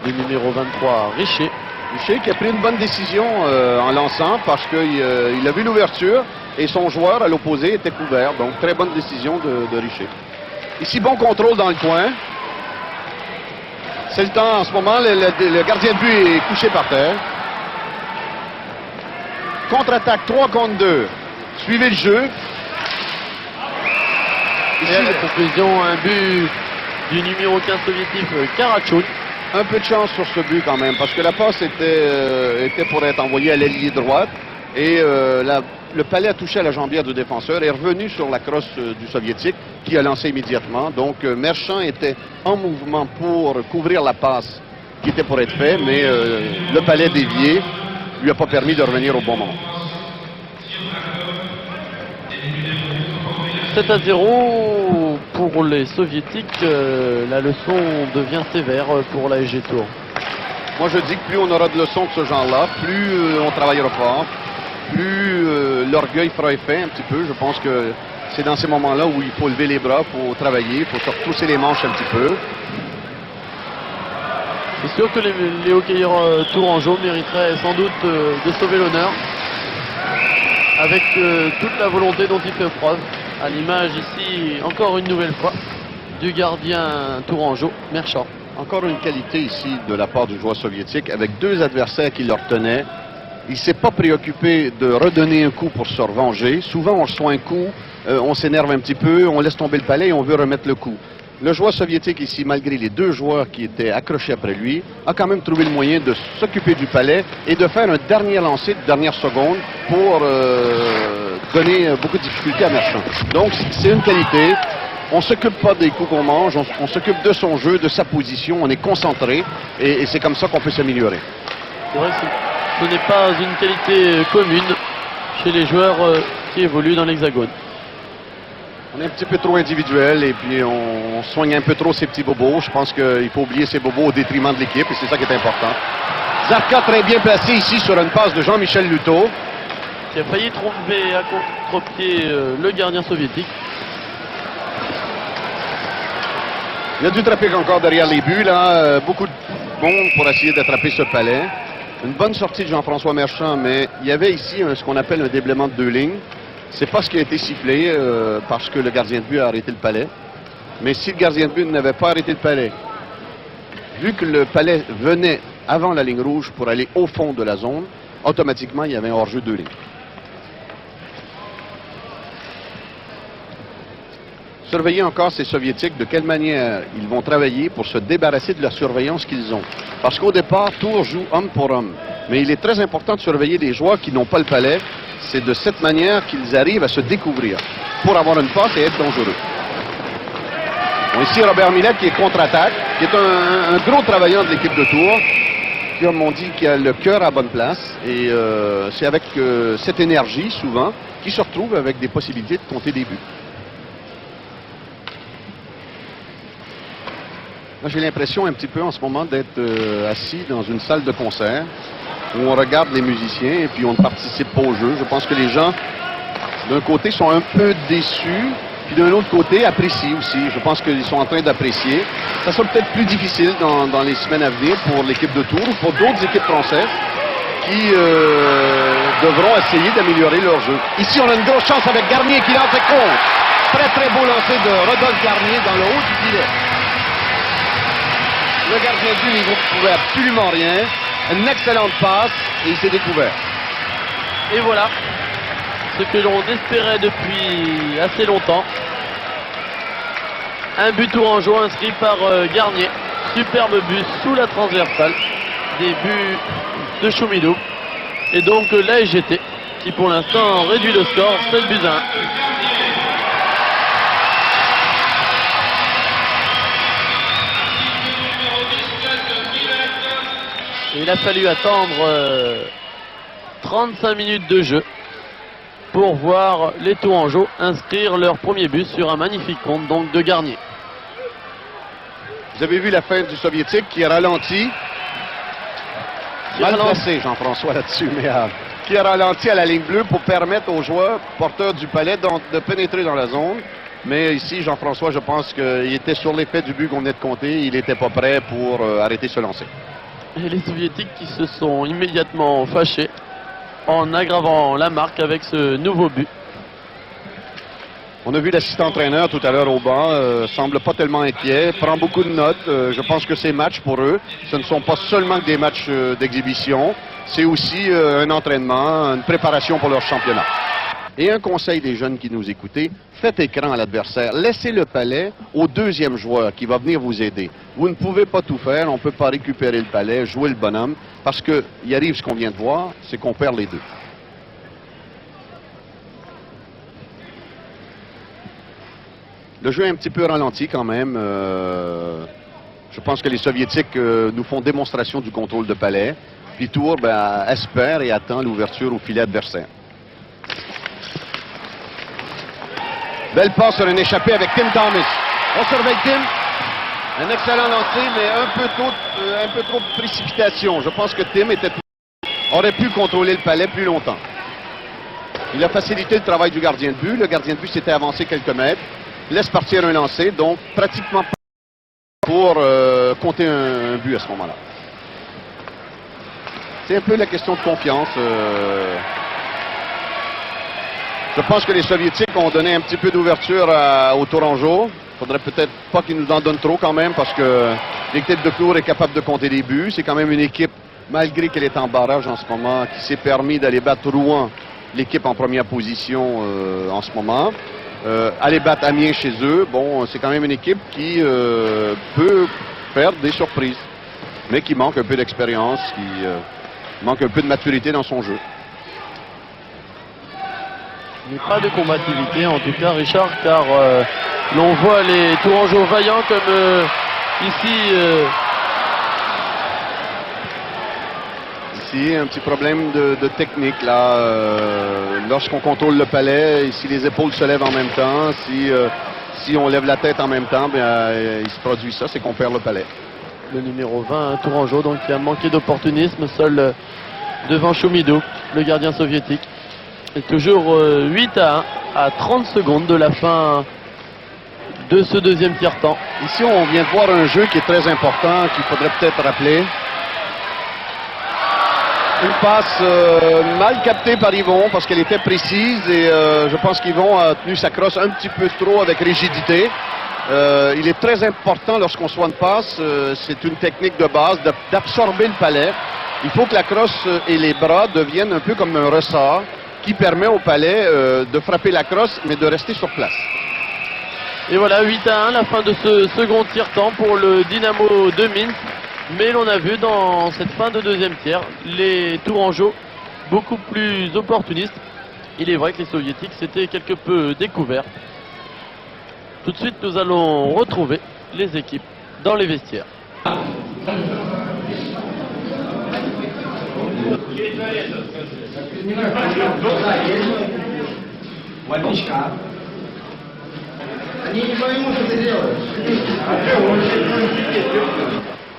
du numéro 23 Richer. Richer qui a pris une bonne décision en lançant parce qu'il a vu l'ouverture et son joueur à l'opposé était couvert. Donc très bonne décision de Richer. Ici, bon contrôle dans le coin. C'est le temps en ce moment. Le gardien de but est couché par terre. Contre-attaque 3 contre 2. Suivez le jeu. Ici, à la conclusion, un but du numéro 15 soviétique Karachoun. Un peu de chance sur ce but quand même, parce que la passe était pour être envoyée à l'ailier droite. Et le palais a touché à la jambière du défenseur et est revenu sur la crosse du soviétique qui a lancé immédiatement. Donc Merchant était en mouvement pour couvrir la passe qui était pour être faite, mais le palais dévié lui a pas permis de revenir au bon moment. 7-0 pour les soviétiques. La leçon devient sévère pour la SG Tours. Moi, je dis que plus on aura de leçons de ce genre-là, plus on travaillera fort, plus l'orgueil fera effet un petit peu. Je pense que c'est dans ces moments-là où il faut lever les bras, il faut travailler, il faut se retrousser les manches un petit peu. C'est sûr que les hockeyeurs tourangeaux mériteraient sans doute de sauver l'honneur avec toute la volonté dont il fait preuve. À l'image ici, encore une nouvelle fois, du gardien tourangeau, Merchant. Encore une qualité ici de la part du joueur soviétique, avec deux adversaires qui le retenaient. Il ne s'est pas préoccupé de redonner un coup pour se revenger. Souvent, on reçoit un coup, on s'énerve un petit peu, on laisse tomber le palais et on veut remettre le coup. Le joueur soviétique ici, malgré les deux joueurs qui étaient accrochés après lui, a quand même trouvé le moyen de s'occuper du palais et de faire un dernier lancer de dernière seconde pour donner beaucoup de difficultés à Merchant. Donc, c'est une qualité. On ne s'occupe pas des coups qu'on mange, on s'occupe de son jeu, de sa position, on est concentré et c'est comme ça qu'on peut s'améliorer. C'est vrai que ce n'est pas une qualité commune chez les joueurs qui évoluent dans l'Hexagone. On est un petit peu trop individuel et puis on soigne un peu trop ses petits bobos. Je pense qu'il faut oublier ses bobos au détriment de l'équipe et c'est ça qui est important. Zarka très bien placé ici sur une passe de Jean-Michel Luto. Qui a failli tromper à contre-pied le gardien soviétique. Il y a du trafic encore derrière les buts, là. Beaucoup de monde pour essayer d'attraper ce palais. Une bonne sortie de Jean-François Merchant, mais il y avait ici ce qu'on appelle un déblaiement de deux lignes. C'est pas ce qui a été sifflé parce que le gardien de but a arrêté le palais. Mais si le gardien de but n'avait pas arrêté le palais, vu que le palais venait avant la ligne rouge pour aller au fond de la zone, automatiquement, il y avait un hors-jeu de deux lignes. Surveiller encore ces Soviétiques, de quelle manière ils vont travailler pour se débarrasser de la surveillance qu'ils ont. Parce qu'au départ, Tours joue homme pour homme. Mais il est très important de surveiller les joueurs qui n'ont pas le palais. C'est de cette manière qu'ils arrivent à se découvrir pour avoir une passe et être dangereux. Bon, ici, Robert Millet qui est contre-attaque, qui est un gros travailleur de l'équipe de Tours, qui, comme on dit, qui a le cœur à bonne place. Et c'est avec cette énergie, souvent, qu'il se retrouve avec des possibilités de compter des buts. Moi, j'ai l'impression un petit peu en ce moment d'être assis dans une salle de concert où on regarde les musiciens et puis on ne participe pas au jeu. Je pense que les gens, d'un côté, sont un peu déçus, puis d'un autre côté, apprécient aussi. Je pense qu'ils sont en train d'apprécier. Ça sera peut-être plus difficile dans les semaines à venir pour l'équipe de Tours ou pour d'autres équipes françaises qui devront essayer d'améliorer leur jeu. Ici, on a une grosse chance avec Garnier qui lance et compte. Très, très beau lancer de Rodolphe Garnier dans le haut du filet. Le gardien de but ne pouvait absolument rien. Une excellente passe et il s'est découvert. Et voilà ce que l'on espérait depuis assez longtemps. Un but tourangeau inscrit par Garnier. Superbe but sous la transversale. Des buts de Choumilou. Et donc la SGT qui pour l'instant réduit le score 7 buts à 1. Il a fallu attendre 35 minutes de jeu pour voir les Tourangeaux inscrire leur premier but sur un magnifique compte donc de Garnier. Vous avez vu la fin du Soviétique qui a ralenti. Mal placé Jean-François là-dessus, mais qui a ralenti à la ligne bleue pour permettre aux joueurs porteurs du palais de pénétrer dans la zone. Mais ici, Jean-François, je pense qu'il était sur l'effet du but qu'on venait de compter. Il n'était pas prêt pour arrêter ce lancer. Et les Soviétiques qui se sont immédiatement fâchés en aggravant la marque avec ce nouveau but. On a vu l'assistant entraîneur tout à l'heure au banc, semble pas tellement inquiet, prend beaucoup de notes. Je pense que ces matchs pour eux, ce ne sont pas seulement des matchs d'exhibition, c'est aussi un entraînement, une préparation pour leur championnat. Et un conseil des jeunes qui nous écoutaient, faites écran à l'adversaire. Laissez le palais au deuxième joueur qui va venir vous aider. Vous ne pouvez pas tout faire, on ne peut pas récupérer le palais, jouer le bonhomme, parce qu'il arrive ce qu'on vient de voir, c'est qu'on perd les deux. Le jeu est un petit peu ralenti quand même. Je pense que les Soviétiques nous font démonstration du contrôle de palais. Puis Tours espère et attend l'ouverture au filet adversaire. Belle passe sur un échappé avec Tim Thomas. On surveille Tim. Un excellent lancer, mais un peu trop de précipitation. Je pense que Tim aurait pu contrôler le palais plus longtemps. Il a facilité le travail du gardien de but. Le gardien de but s'était avancé quelques mètres. Laisse partir un lancer, donc pratiquement pour compter un but à ce moment-là. C'est un peu la question de confiance. Je pense que les Soviétiques ont donné un petit peu d'ouverture aux Tourangeaux. Il faudrait peut-être pas qu'ils nous en donnent trop quand même, parce que l'équipe de Tours est capable de compter des buts. C'est quand même une équipe, malgré qu'elle est en barrage en ce moment, qui s'est permis d'aller battre Rouen, l'équipe en première position en ce moment. Aller battre Amiens chez eux, bon, c'est quand même une équipe qui peut faire des surprises, mais qui manque un peu d'expérience, qui manque un peu de maturité dans son jeu. Mais pas de combativité en tout cas, Richard, car l'on voit les Tourangeaux vaillants comme ici. Ici, un petit problème de technique là. Lorsqu'on contrôle le palais, si les épaules se lèvent en même temps, si on lève la tête en même temps, il se produit ça, c'est qu'on perd le palais. Le numéro 20, Tourangeau, donc qui a manqué d'opportunisme, seul devant Chomidou, le gardien soviétique. Et toujours 8-1 à 30 secondes de la fin de ce deuxième tiers-temps. Ici, on vient de voir un jeu qui est très important, qu'il faudrait peut-être rappeler. Une passe mal captée par Yvon parce qu'elle était précise et je pense qu'Yvon a tenu sa crosse un petit peu trop avec rigidité. Il est très important lorsqu'on soit une passe, c'est une technique de base d'absorber le palais. Il faut que la crosse et les bras deviennent un peu comme un ressort qui permet au palais de frapper la crosse mais de rester sur place. Et voilà, 8-1, la fin de ce second tiers-temps pour le Dynamo de Minsk. Mais l'on a vu dans cette fin de deuxième tiers, les Tourangeaux beaucoup plus opportunistes. Il est vrai que les Soviétiques s'étaient quelque peu découverts. Tout de suite, nous allons retrouver les équipes dans les vestiaires.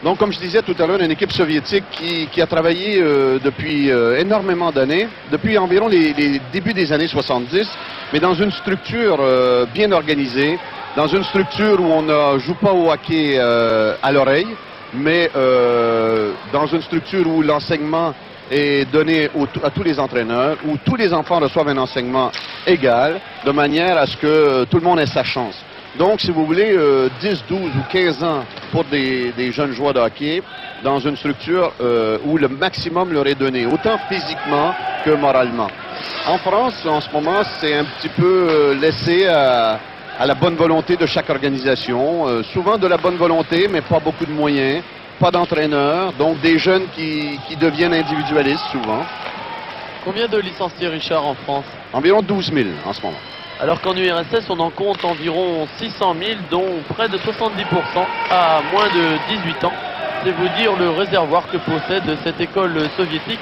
Donc, comme je disais tout à l'heure, une équipe soviétique qui a travaillé depuis énormément d'années, depuis environ les débuts des années 70, mais dans une structure bien organisée, dans une structure où on ne joue pas au hockey à l'oreille, mais dans une structure où l'enseignement est donné à tous les entraîneurs, où tous les enfants reçoivent un enseignement égal, de manière à ce que tout le monde ait sa chance. Donc, si vous voulez, 10, 12 ou 15 ans pour des jeunes joueurs de hockey dans une structure où le maximum leur est donné, autant physiquement que moralement. En France, en ce moment, c'est un petit peu laissé à la bonne volonté de chaque organisation. Souvent de la bonne volonté, mais pas beaucoup de moyens, pas d'entraîneurs, donc des jeunes qui deviennent individualistes souvent. Combien de licenciés, Richard, en France? Environ 12 000 en ce moment. Alors qu'en URSS, on en compte environ 600 000, dont près de 70% à moins de 18 ans. C'est vous dire le réservoir que possède cette école soviétique.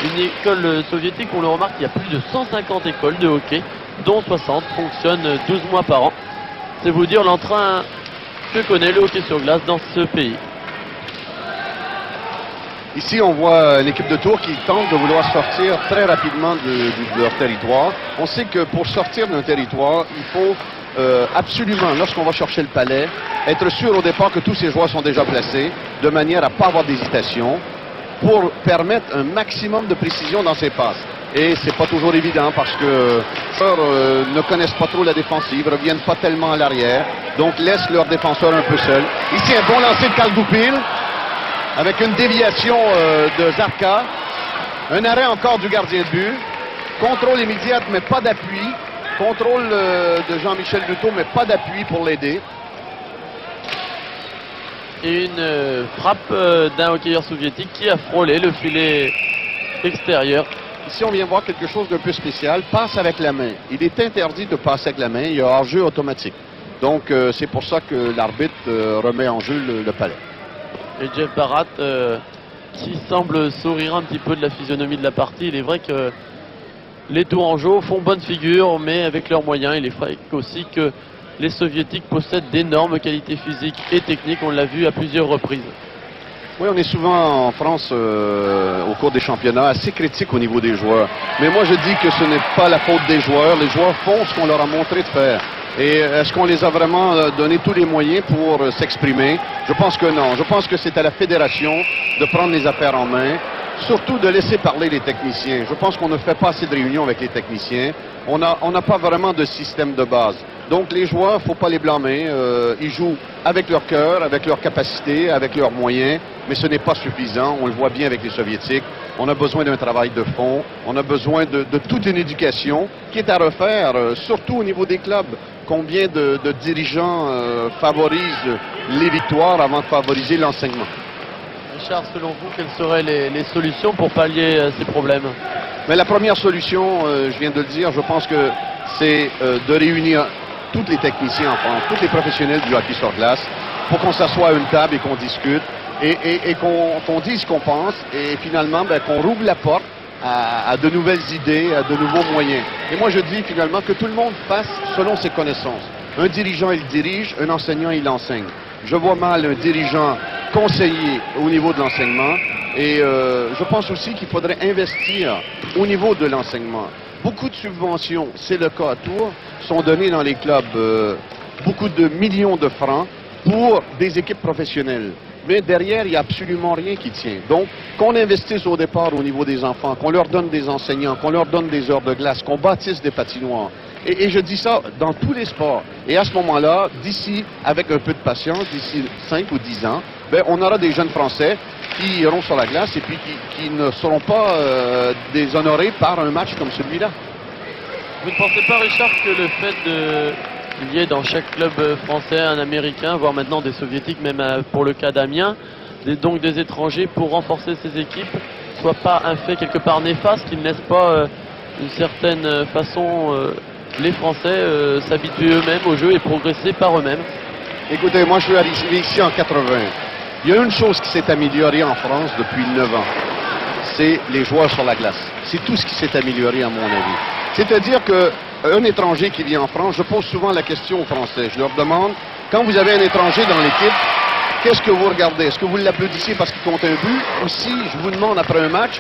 Une école soviétique, on le remarque, il y a plus de 150 écoles de hockey, dont 60 fonctionnent 12 mois par an. C'est vous dire l'entrain que connaît le hockey sur glace dans ce pays. Ici, on voit l'équipe de Tours qui tente de vouloir sortir très rapidement de leur territoire. On sait que pour sortir d'un territoire, il faut absolument, lorsqu'on va chercher le palais, être sûr au départ que tous ces joueurs sont déjà placés, de manière à ne pas avoir d'hésitation, pour permettre un maximum de précision dans ses passes. Et c'est pas toujours évident parce que les joueurs ne connaissent pas trop la défensive, ne reviennent pas tellement à l'arrière, donc laissent leurs défenseurs un peu seuls. Ici, un bon lancer de Kalgoupil, avec une déviation de Zarka, un arrêt encore du gardien de but, contrôle immédiat mais pas d'appui, contrôle de Jean-Michel Dutot mais pas d'appui pour l'aider. Et une frappe d'un hockeyeur soviétique qui a frôlé le filet extérieur. Ici on vient voir quelque chose d'un peu spécial, passe avec la main. Il est interdit de passer avec la main, il y a hors-jeu automatique. Donc c'est pour ça que l'arbitre remet en jeu le palais. Et Jeff Barat qui semble sourire un petit peu de la physionomie de la partie. Il est vrai que les Tourangeaux font bonne figure, mais avec leurs moyens. Il est vrai aussi que les Soviétiques possèdent d'énormes qualités physiques et techniques. On l'a vu à plusieurs reprises. Oui, on est souvent en France, au cours des championnats, assez critique au niveau des joueurs. Mais moi, je dis que ce n'est pas la faute des joueurs. Les joueurs font ce qu'on leur a montré de faire. Et est-ce qu'on les a vraiment donné tous les moyens pour s'exprimer? Je pense que non. Je pense que c'est à la fédération de prendre les affaires en main, surtout de laisser parler les techniciens. Je pense qu'on ne fait pas assez de réunions avec les techniciens. On n'a pas vraiment de système de base. Donc les joueurs, il ne faut pas les blâmer. Ils jouent avec leur cœur, avec leur capacité, avec leurs moyens, mais ce n'est pas suffisant. On le voit bien avec les Soviétiques. On a besoin d'un travail de fond. On a besoin de toute une éducation qui est à refaire, surtout au niveau des clubs. Combien de dirigeants favorisent les victoires avant de favoriser l'enseignement? Richard, selon vous, quelles seraient les solutions pour pallier ces problèmes? Mais la première solution, je viens de le dire, je pense que c'est de réunir tous les techniciens en France, tous les professionnels du hockey sur glace, pour qu'on s'assoie à une table et qu'on discute et qu'on dise ce qu'on pense et finalement qu'on rouvre la porte à de nouvelles idées, à de nouveaux moyens. Et moi je dis finalement que tout le monde fasse selon ses connaissances. Un dirigeant il dirige, un enseignant il enseigne. Je vois mal un dirigeant conseiller au niveau de l'enseignement et je pense aussi qu'il faudrait investir au niveau de l'enseignement. Beaucoup de subventions, c'est le cas à Tours, sont données dans les clubs, beaucoup de millions de francs pour des équipes professionnelles. Mais derrière, il n'y a absolument rien qui tient. Donc, qu'on investisse au départ au niveau des enfants, qu'on leur donne des enseignants, qu'on leur donne des heures de glace, qu'on bâtisse des patinoires. Et je dis ça dans tous les sports. Et à ce moment-là, d'ici, avec un peu de patience, d'ici 5 ou 10 ans, on aura des jeunes Français qui iront sur la glace et puis qui ne seront pas déshonorés par un match comme celui-là. Vous ne pensez pas, Richard, que le fait qu'il y ait dans chaque club français un Américain, voire maintenant des Soviétiques, même pour le cas d'Amiens, donc des étrangers pour renforcer ces équipes, soit pas un fait quelque part néfaste, qui ne laisse pas d'une certaine façon les Français s'habituer eux-mêmes au jeu et progresser par eux-mêmes? Écoutez, moi je suis arrivé ici en 80. Il y a une chose qui s'est améliorée en France depuis 9 ans, c'est les joueurs sur la glace. C'est tout ce qui s'est amélioré à mon avis. C'est-à-dire qu'un étranger qui vient en France, je pose souvent la question aux Français. Je leur demande, quand vous avez un étranger dans l'équipe, qu'est-ce que vous regardez? Est-ce que vous l'applaudissez parce qu'il compte un but? Ou si je vous demande après un match,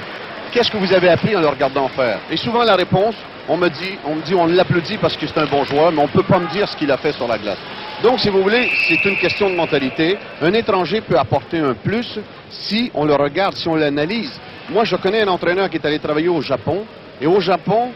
qu'est-ce que vous avez appris en le regardant faire? Et souvent la réponse, on me dit on l'applaudit parce que c'est un bon joueur, mais on ne peut pas me dire ce qu'il a fait sur la glace. Donc, si vous voulez, c'est une question de mentalité. Un étranger peut apporter un plus si on le regarde, si on l'analyse. Moi, je connais un entraîneur qui est allé travailler au Japon. Et au Japon,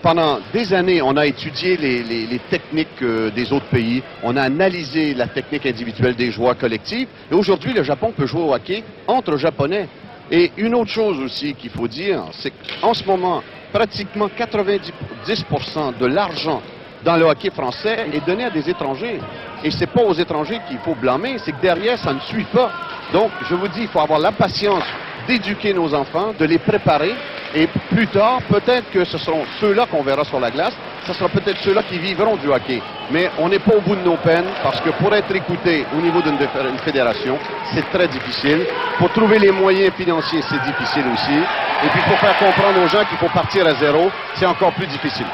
pendant des années, on a étudié les techniques des autres pays. On a analysé la technique individuelle des joueurs collectifs. Et aujourd'hui, le Japon peut jouer au hockey entre Japonais. Et une autre chose aussi qu'il faut dire, c'est qu'en ce moment, pratiquement 90% de l'argent dans le hockey français est donné à des étrangers. Et c'est pas aux étrangers qu'il faut blâmer, c'est que derrière, ça ne suit pas. Donc, je vous dis, il faut avoir la patience d'éduquer nos enfants, de les préparer. Et plus tard, peut-être que ce seront ceux-là qu'on verra sur la glace. Ce sera peut-être ceux-là qui vivront du hockey. Mais on n'est pas au bout de nos peines, parce que pour être écouté au niveau d'une fédération, c'est très difficile. Pour trouver les moyens financiers, c'est difficile aussi. Et puis pour faire comprendre aux gens qu'il faut partir à zéro, c'est encore plus difficile.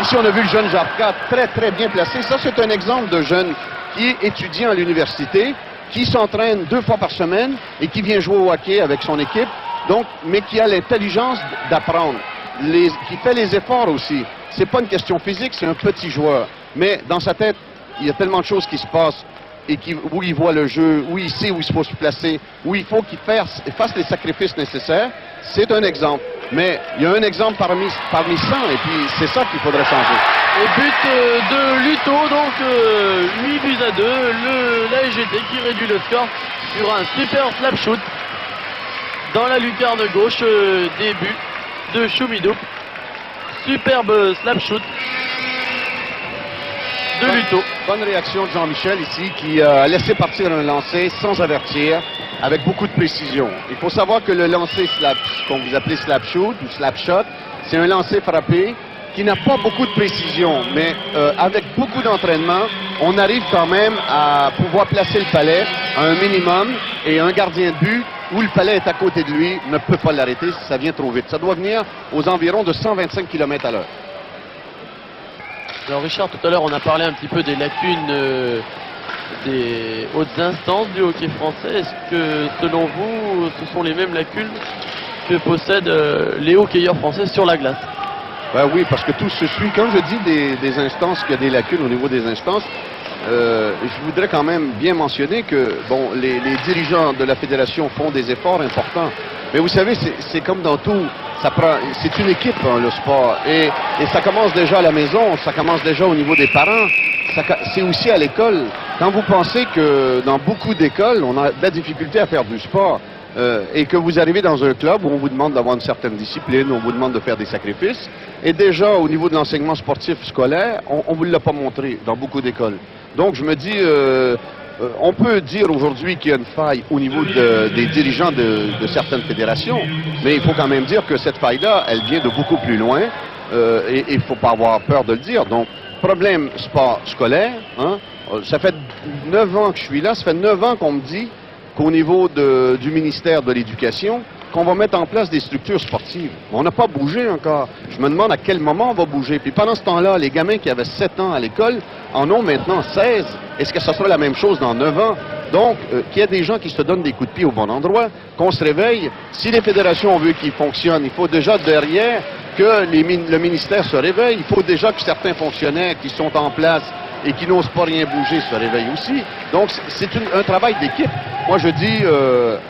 Ici, on a vu le jeune Jarka très bien placé. Ça, c'est un exemple de jeune qui est étudiant à l'université, qui s'entraîne 2 fois par semaine et qui vient jouer au hockey avec son équipe, donc, mais qui a l'intelligence d'apprendre, qui fait les efforts aussi. C'est pas une question physique, c'est un petit joueur. Mais dans sa tête, il y a tellement de choses qui se passent et où il voit le jeu, où il sait où il faut se placer, où il faut qu'il fasse les sacrifices nécessaires. C'est un exemple. Mais il y a un exemple parmi 100 et puis c'est ça qu'il faudrait changer. Et but de Luto, donc 8 buts à 2, la SGT qui réduit le score sur un super slap shoot dans la lucarne gauche, début de Choumidou. Superbe slap shoot de Luto. Bonne réaction de Jean-Michel ici qui a laissé partir un lancer sans avertir, avec beaucoup de précision. Il faut savoir que le lancer slap, ce qu'on vous appelez slap shoot ou slap shot, c'est un lancer frappé qui n'a pas beaucoup de précision, mais avec beaucoup d'entraînement, on arrive quand même à pouvoir placer le palet à un minimum et un gardien de but où le palet est à côté de lui ne peut pas l'arrêter si ça vient trop vite. Ça doit venir aux environs de 125 km à l'heure. Alors Richard, tout à l'heure on a parlé un petit peu des lacunes des hautes instances du hockey français. Est-ce que selon vous, ce sont les mêmes lacunes que possèdent les hockeyeurs français sur la glace? Ben oui, parce que tout se suit. Quand je dis des instances, qu'il y a des lacunes au niveau des instances, je voudrais quand même bien mentionner que bon, les dirigeants de la fédération font des efforts importants. Mais vous savez, c'est comme dans tout, c'est une équipe, hein, le sport. Et ça commence déjà à la maison, ça commence déjà au niveau des parents, c'est aussi à l'école. Quand vous pensez que dans beaucoup d'écoles, on a de la difficulté à faire du sport, et que vous arrivez dans un club où on vous demande d'avoir une certaine discipline, on vous demande de faire des sacrifices, et déjà au niveau de l'enseignement sportif scolaire, on ne vous l'a pas montré dans beaucoup d'écoles. Donc je me dis, on peut dire aujourd'hui qu'il y a une faille au niveau des dirigeants de certaines fédérations, mais il faut quand même dire que cette faille-là, elle vient de beaucoup plus loin, et il ne faut pas avoir peur de le dire. Donc, problème sport scolaire, hein, ça fait 9 ans que je suis là, ça fait 9 ans qu'on me dit qu'au niveau du ministère de l'Éducation, qu'on va mettre en place des structures sportives. On n'a pas bougé encore. Je me demande à quel moment on va bouger. Puis pendant ce temps-là, les gamins qui avaient 7 ans à l'école en ont maintenant 16. Est-ce que ça sera la même chose dans 9 ans? Donc, qu'il y ait des gens qui se donnent des coups de pied au bon endroit, qu'on se réveille. Si les fédérations veulent qu'ils fonctionnent, il faut déjà derrière que le ministère se réveille. Il faut déjà que certains fonctionnaires qui sont en place et qui n'osent pas rien bouger se réveillent aussi. Donc, c'est un travail d'équipe. Moi, je dis,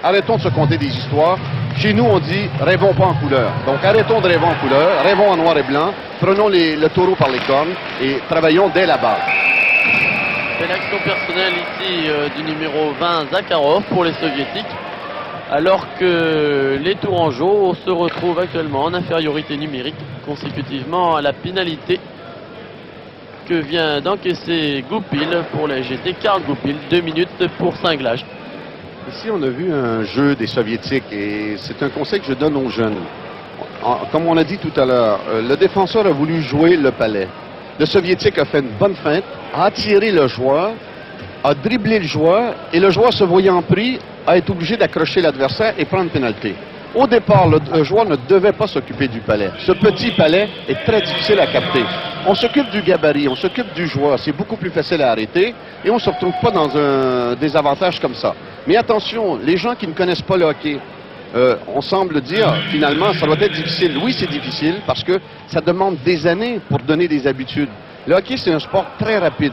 arrêtons de se conter des histoires. Chez nous, on dit, rêvons pas en couleur. Donc, arrêtons de rêver en couleur, rêvons en noir et blanc, prenons le taureau par les cornes et travaillons dès la base. Belle action personnelle ici du numéro 20, Zakharov, pour les Soviétiques, alors que les Tourangeaux se retrouvent actuellement en infériorité numérique, consécutivement à la pénalité que vient d'encaisser Goupil pour la GT. Karl Goupil, 2 minutes pour cinglage. Ici, on a vu un jeu des Soviétiques et c'est un conseil que je donne aux jeunes. Comme on a dit tout à l'heure, le défenseur a voulu jouer le palet. Le Soviétique a fait une bonne feinte, a attiré le joueur, a dribblé le joueur et le joueur, se voyant pris, a été obligé d'accrocher l'adversaire et prendre pénalité. Au départ, le joueur ne devait pas s'occuper du palet. Ce petit palet est très difficile à capter. On s'occupe du gabarit, on s'occupe du joueur, c'est beaucoup plus facile à arrêter et on ne se retrouve pas dans un désavantage comme ça. Mais attention, les gens qui ne connaissent pas le hockey, on semble dire, finalement, ça doit être difficile. Oui, c'est difficile parce que ça demande des années pour donner des habitudes. Le hockey, c'est un sport très rapide.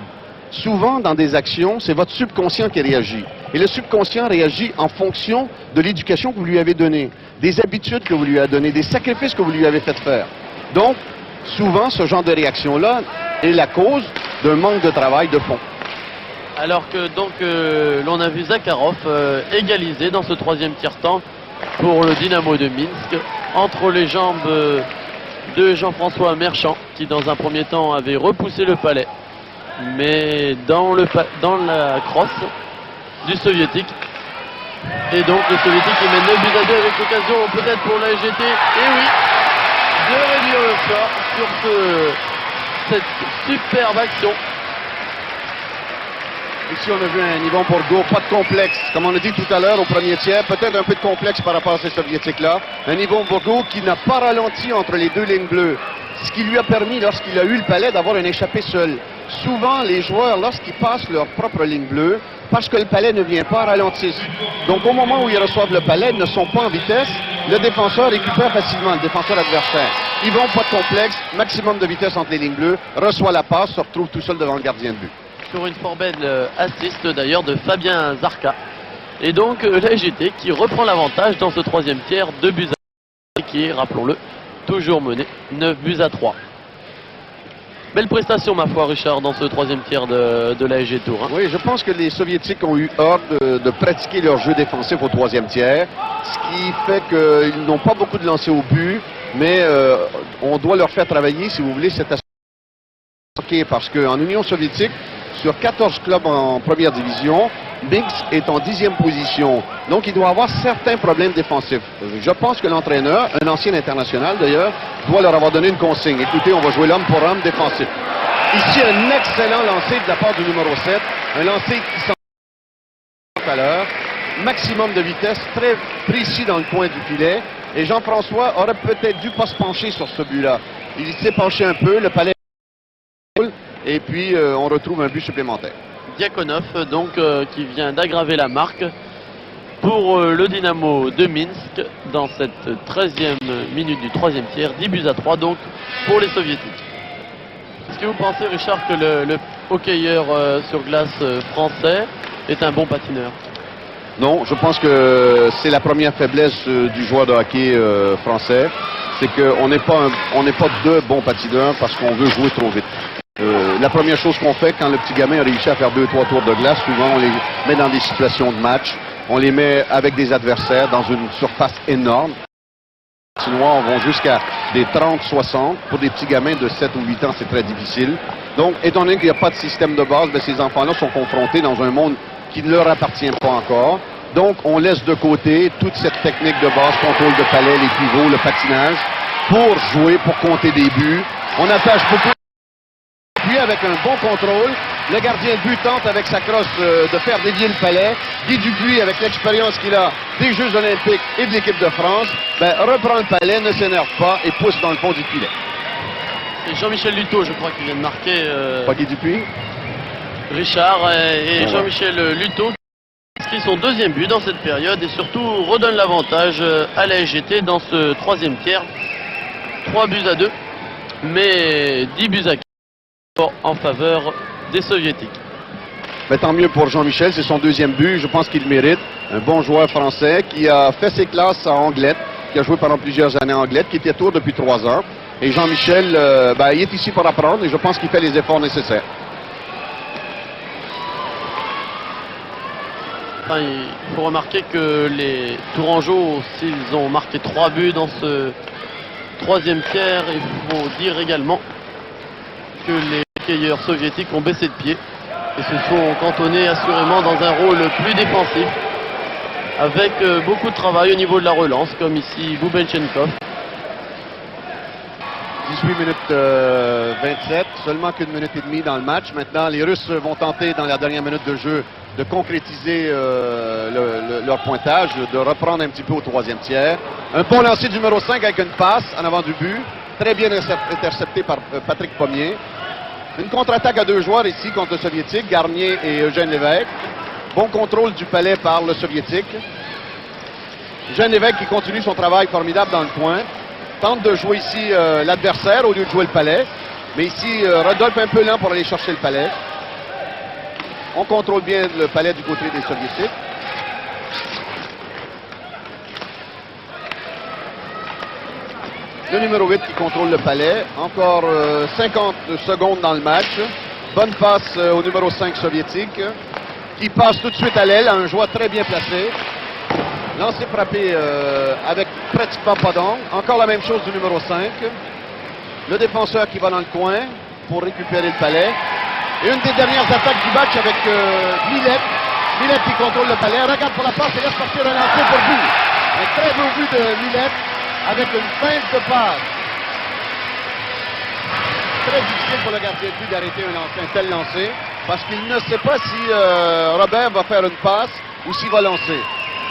Souvent, dans des actions, c'est votre subconscient qui réagit. Et le subconscient réagit en fonction de l'éducation que vous lui avez donnée, des habitudes que vous lui avez données, des sacrifices que vous lui avez fait faire. Donc, souvent, ce genre de réaction-là est la cause d'un manque de travail de fond. Alors que donc l'on a vu Zakharov égaliser dans ce troisième tiers-temps pour le Dynamo de Minsk entre les jambes de Jean-François Merchant qui dans un premier temps avait repoussé le palet, mais dans la crosse du Soviétique. Et donc le Soviétique qui mène 9 buts à 2 avec l'occasion peut-être pour la GT, et oui, de réduire le score sur cette superbe action. Ici, on a vu un Yvon Bourgault, pas de complexe. Comme on a dit tout à l'heure au premier tiers, peut-être un peu de complexe par rapport à ces Soviétiques-là. Un Yvon Bourgault qui n'a pas ralenti entre les deux lignes bleues, ce qui lui a permis, lorsqu'il a eu le palet, d'avoir un échappé seul. Souvent, les joueurs, lorsqu'ils passent leur propre ligne bleue, parce que le palet ne vient pas, ralentissent. Donc, au moment où ils reçoivent le palet, ils ne sont pas en vitesse. Le défenseur récupère facilement, le défenseur adversaire. Yvon, pas de complexe, maximum de vitesse entre les lignes bleues, reçoit la passe, se retrouve tout seul devant le gardien de but. Sur une fort belle assist d'ailleurs de Fabien Zarka. Et donc la GT qui reprend l'avantage dans ce troisième tiers, 2 buts à 3, qui est, rappelons-le, toujours mené 9 buts à 3. Belle prestation, ma foi, Richard, dans ce troisième tiers de la SG Tour. Hein. Oui, je pense que les Soviétiques ont eu hâte de pratiquer leur jeu défensif au troisième tiers, ce qui fait qu'ils n'ont pas beaucoup de lancers au but, mais on doit leur faire travailler, si vous voulez, cet aspect. Parce qu'en Union soviétique, sur 14 clubs en première division. Binks est en 10e position. Donc, il doit avoir certains problèmes défensifs. Je pense que l'entraîneur, un ancien international d'ailleurs, doit leur avoir donné une consigne. Écoutez, on va jouer l'homme pour homme défensif. Ici, un excellent lancer de la part du numéro 7. Un lancer qui s'en tout à l'heure. Maximum de vitesse, très précis dans le coin du filet. Et Jean-François aurait peut-être dû pas se pencher sur ce but-là. Il s'est penché un peu, le palais et puis on retrouve un but supplémentaire. Diakonov, donc, qui vient d'aggraver la marque pour le Dynamo de Minsk dans cette 13e minute du 3e tiers. 10 buts à 3 donc pour les Soviétiques. Est-ce que vous pensez, Richard, que le hockeyeur sur glace français est un bon patineur? Non, je pense que c'est la première faiblesse du joueur de hockey français. C'est qu'on n'est pas deux bons patineurs parce qu'on veut jouer trop vite. La première chose qu'on fait quand le petit gamin a réussi à faire 2-3 tours de glace, souvent on les met dans des situations de match. On les met avec des adversaires dans une surface énorme. Les Chinois vont jusqu'à des 30-60. Pour des petits gamins de 7 ou 8 ans, c'est très difficile. Donc, étant donné qu'il n'y a pas de système de base, bien, ces enfants-là sont confrontés dans un monde qui ne leur appartient pas encore. Donc, on laisse de côté toute cette technique de base, contrôle de palais, les pivots, le patinage, pour jouer, pour compter des buts. On attache beaucoup. Puis, avec un bon contrôle, le gardien de but tente avec sa crosse de faire dévier le palais. Guy Dupuis, avec l'expérience qu'il a des Jeux olympiques et de l'équipe de France, ben, reprend le palais, ne s'énerve pas et pousse dans le fond du filet. C'est Jean-Michel Luto, je crois, qui vient de marquer. Pas Guy Dupuis? Richard et Jean-Michel Luto qui son deuxième but dans cette période et surtout redonne l'avantage à la SGT dans ce 3e tiers. 3 buts à 2, mais 10 buts à 4 en faveur des Soviétiques. Mais tant mieux pour Jean-Michel, c'est son deuxième but, je pense qu'il le mérite. Un bon joueur français qui a fait ses classes à Anglette, qui a joué pendant plusieurs années à Anglette, qui était à Tours depuis 3 ans. Et Jean-Michel, il est ici pour apprendre et je pense qu'il fait les efforts nécessaires. Enfin, il faut remarquer que les Tourangeaux, s'ils ont marqué 3 buts dans ce 3e tiers, il faut dire également que les hockeyeurs soviétiques ont baissé de pied et se sont cantonnés assurément dans un rôle plus défensif avec beaucoup de travail au niveau de la relance, comme ici Boubenchenkov. 18 minutes 27, seulement qu'une minute et demie dans le match. Maintenant, les Russes vont tenter dans la dernière minute de jeu de concrétiser leur pointage, de reprendre un petit peu au 3e tiers. Un bon lancer du numéro 5 avec une passe en avant du but. Très bien intercepté par Patrick Pommier. Une contre-attaque à 2 joueurs ici contre le Soviétique, Garnier et Eugène Lévesque. Bon contrôle du palais par le Soviétique. Eugène Lévesque qui continue son travail formidable dans le coin. Tente de jouer ici l'adversaire au lieu de jouer le palais. Mais ici, Rodolphe un peu lent pour aller chercher le palais. On contrôle bien le palais du côté des Soviétiques. Le numéro 8 qui contrôle le palais. Encore 50 secondes dans le match. Bonne passe au numéro 5 soviétique qui passe tout de suite à l'aile, à un joueur très bien placé. Lancé frappé avec pratiquement pas d'angle. Encore la même chose du numéro 5. Le défenseur qui va dans le coin pour récupérer le palais. Et une des dernières attaques du match avec Millet. Millet qui contrôle le palais. Regarde pour la passe et laisse partir un lancer pour but. Un très beau but de Millet avec une feinte de passe. Très difficile pour le gardien de but d'arrêter un tel lancer parce qu'il ne sait pas si Robert va faire une passe ou s'il va lancer.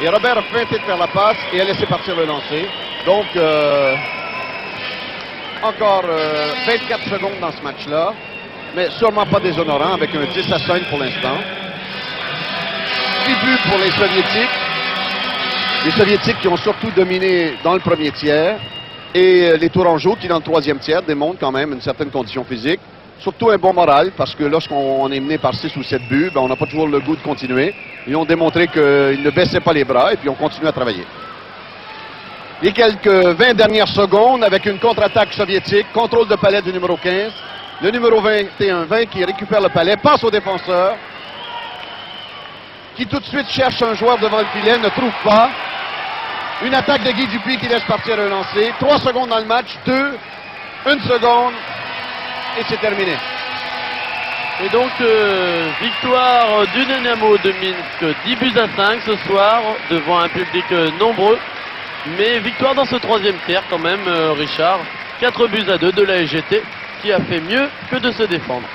Et Robert a feinté de faire la passe et a laissé partir le lancer. Donc, encore 24 secondes dans ce match-là, mais sûrement pas déshonorant avec un 10-5 pour l'instant. 10 buts pour les Soviétiques. Les Soviétiques qui ont surtout dominé dans le premier tiers. Et les Tourangeaux qui, dans le 3e tiers, démontrent quand même une certaine condition physique. Surtout un bon moral, parce que lorsqu'on est mené par 6 ou 7 buts, on n'a pas toujours le goût de continuer. Ils ont démontré qu'ils ne baissaient pas les bras et puis on continue à travailler. Les quelques 20 dernières secondes avec une contre-attaque soviétique, contrôle de palais du numéro 15. Le numéro 21-20 qui récupère le palais, passe au défenseur, qui tout de suite cherche un joueur devant le filet, ne trouve pas. Une attaque de Guy Dupuis qui laisse partir un lancer. 3 secondes dans le match, 2, 1 seconde, et c'est terminé. Et donc victoire du Dynamo de Minsk 10 buts à 5 ce soir devant un public nombreux. Mais victoire dans ce troisième tiers quand même, Richard. 4 buts à 2 de la SGT qui a fait mieux que de se défendre.